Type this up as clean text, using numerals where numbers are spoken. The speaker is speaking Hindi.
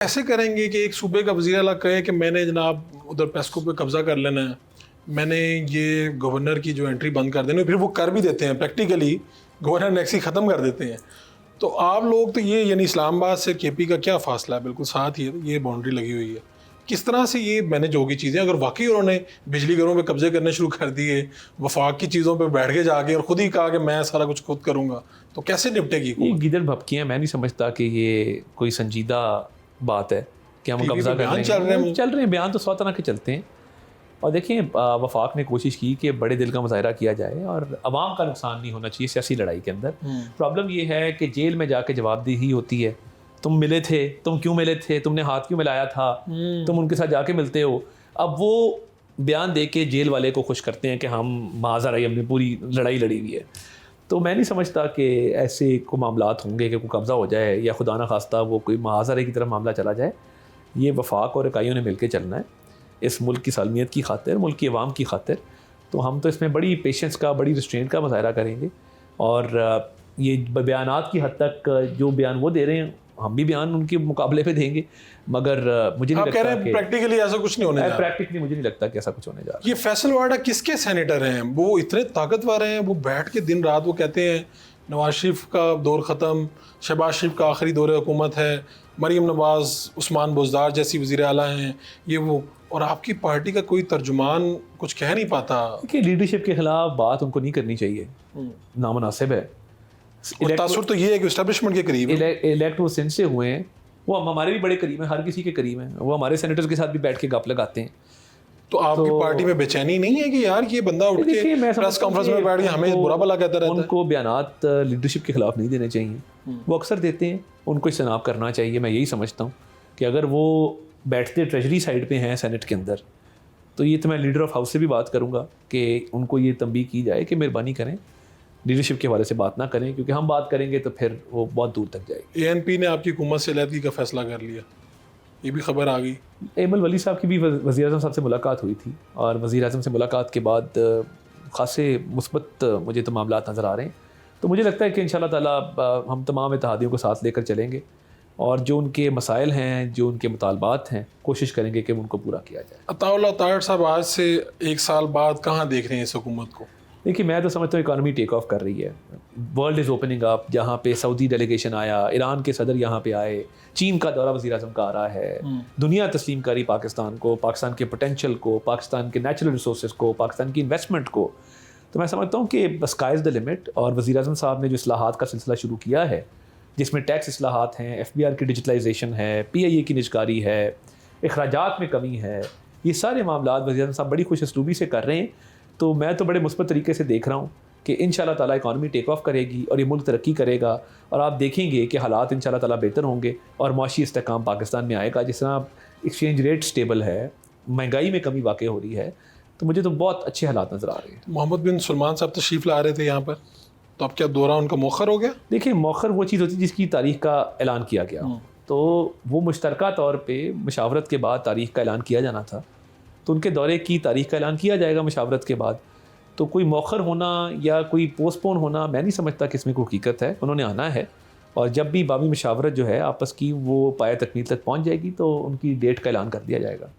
ऐसे करेंगे कि एक सूबे का वज़ीर आला कहे कि मैंने जनाब उधर पेस्को पे कब्जा कर लेना है, मैंने ये गवर्नर की जो एंट्री बंद कर देनी, फिर वो कर भी देते हैं प्रैक्टिकली, गवर्नर नेक्सी ख़त्म कर देते हैं। तो आप लोग तो ये यानी इस्लामाबाद से केपी का क्या फासला है, बिल्कुल साथ ही है, ये बाउंड्री लगी हुई है। किस तरह से ये मैनेज होगी चीज़ें? अगर वाकई उन्होंने बिजली घरों पे कब्जे करने शुरू कर दिए, वफाक की चीज़ों पे बैठ के जाके और ख़ुद ही कहा कि मैं सारा कुछ खुद करूँगा, तो कैसे निपटेगी? ये गिदड़ भपकियाँ, मैं नहीं समझता कि ये कोई संजीदा बात है कि हम कब्जा कर लेंगे। चल रहे हैं बयान तो 100 तरह के चलते हैं। और देखिए वफाक ने कोशिश की कि बड़े दिल का मुजाहरा किया जाए और अवाम का नुकसान नहीं होना चाहिए सियासी लड़ाई के अंदर। प्रॉब्लम ये है कि जेल में जाके जवाबदेही होती है, तुम मिले थे, तुम क्यों मिले थे, तुमने हाथ क्यों मिलाया था, तुम उनके साथ जाके मिलते हो। अब वो बयान दे के जेल वाले को खुश करते हैं कि हम माजरा हमने पूरी लड़ाई लड़ी हुई है। तो मैं नहीं समझता कि ऐसे को मामलात होंगे कि कोई कब्ज़ा हो जाए या खुदा न खास्ता वो कोई मुहाज़रे की तरफ मामला चला जाए। ये वफाक और इकाइयों ने मिलकर चलना है इस मुल्क की सालमियत की खातिर, मुल्क की अवाम की खातिर। तो हम तो इसमें बड़ी पेशेंस का, बड़ी रिस्ट्रेंट का मुज़ाहरा करेंगे। और ये बयानात की हद तक जो बयान वो दे रहे हैं, हम भी बयान उनके मुकाबले पे देंगे, मगर मुझे नहीं लगता कि प्रैक्टिकली ऐसा कुछ नहीं होने जा रहा। प्रैक्टिकली मुझे नहीं लगता कि ऐसा कुछ होने जा रहा है। ये फैसल वाडा किसके सेनेटर हैं? वो इतने ताकतवर हैं, वो बैठ के दिन रात वो कहते हैं नवाज शरीफ का दौर ख़त्म, शहबाज शरीफ का आखिरी दौर हुकूमत है, मरीम नवाज, उस्मान बुज़दार जैसी वज़ीर आला हैं, ये वो, और आपकी पार्टी का कोई तर्जुमान कुछ कह नहीं पाता कि लीडरशिप के खिलाफ बात उनको नहीं करनी चाहिए, नामुनासिब है। तासुर तो ये है कि एस्टेब्लिशमेंट के करीब इलेक्ट वो सिंध से हुए हैं, वो हमारे भी बड़े करीब हैं, हर किसी के करीब हैं, वो हमारे सेनेटर्स के साथ भी बैठ के गप लगाते हैं। तो आपकी पार्टी में बेचैनी नहीं है कि यार ये बंदा उठ के प्रेस कॉन्फ्रेंस में बैठ के हमें बुरा भला कहता रहता है? उनको बयानात लीडरशिप के खिलाफ नहीं देने चाहिए, वो अक्सर देते हैं, उनको इज्तनाब करना चाहिए। मैं यही समझता हूँ कि अगर वो बैठते ट्रेजरी साइड पे हैं सेनेट के अंदर, तो ये तो मैं लीडर ऑफ हाउस से भी बात करूँगा कि उनको ये तंबीह की जाए कि मेहरबानी करें लीडरशिप के हवाले से बात ना करें, क्योंकि हम बात करेंगे तो फिर वो बहुत दूर तक जाएगी। ANP ने आपकी हुकूमत से अलहदगी का फैसला कर लिया, ये भी खबर आ गई। एमल वली साहब की भी वज़ीर आज़म साहब से मुलाकात हुई थी, और वज़ीर आज़म से मुलाकात के बाद ख़ासे मुस्बत मुझे तो मामलात नज़र आ रहे हैं। तो मुझे लगता है कि इंशाअल्लाह ताला हम तमाम इत्तेहादियों को साथ लेकर चलेंगे, और जो उनके मसाइल हैं, जो उनके मुतालबात हैं, कोशिश करेंगे कि उनको पूरा किया जाए। अताउल्लाह ताहिर साहब आज से 1 साल बाद कहाँ देख रहे हैं इस हुकूमत को? देखिए, मैं तो समझता हूँ इकानमी टेक ऑफ कर रही है, वर्ल्ड इज़ ओपनिंग अप। जहाँ पे सऊदी डेलीगेशन आया, ईरान के सदर यहाँ पे आए, चीन का दौरा वज़ीर आज़म का आ रहा है, दुनिया तस्लीम करी पाकिस्तान को, पाकिस्तान के पोटेंशियल को, पाकिस्तान के नेचुरल रिसोर्स को, पाकिस्तान की इन्वेस्टमेंट को। तो मैं समझता हूँ कि स्काई इज़ द लिमिट। और वज़ीर आज़म साहब ने जो इस्लाहात का सिलसिला शुरू किया है, जिसमें टैक्स इस्लाहात हैं, FBR की डिजिटलाइजेशन है, PIA की निजकारी है, अखराजात में कमी है, ये सारे मामलात वज़ीर आज़म साहब बड़ी खुश उसलूबी से कर रहे हैं। तो मैं तो बड़े मुस्बत तरीके से देख रहा हूँ कि इंशाअल्लाह ताला इकॉनमी टेक ऑफ करेगी और ये मुल्क तरक्की करेगा, और आप देखेंगे कि हालात इंशाअल्लाह ताला बेहतर होंगे और माशी इस्तेहकाम पाकिस्तान में आएगा। जिस तरह एक्सचेंज रेट स्टेबल है, महंगाई में कमी वाक़ई हो रही है, तो मुझे तो बहुत अच्छे हालात नज़र आ रहे हैं। मोहम्मद बिन सलमान साहब तशरीफ़ ला रहे थे यहाँ पर, तो अब क्या दौरा उनका मौखर हो गया? देखिए, मौखर वो चीज़ होती है जिसकी तारीख़ का ऐलान किया गया, तो वो मुश्तरका तौर पर मशावरत के बाद तारीख़ का ऐलान किया जाना था, तो उनके दौरे की तारीख़ का ऐलान किया जाएगा मशावरत के बाद। तो कोई मौखर होना या कोई पोस्टपोन होना, मैं नहीं समझता कि इसमें कोई हकीकत है। उन्होंने आना है, और जब भी बामी मशावरत जो है आपस की वो पाया तकमील तक पहुंच जाएगी, तो उनकी डेट का ऐलान कर दिया जाएगा।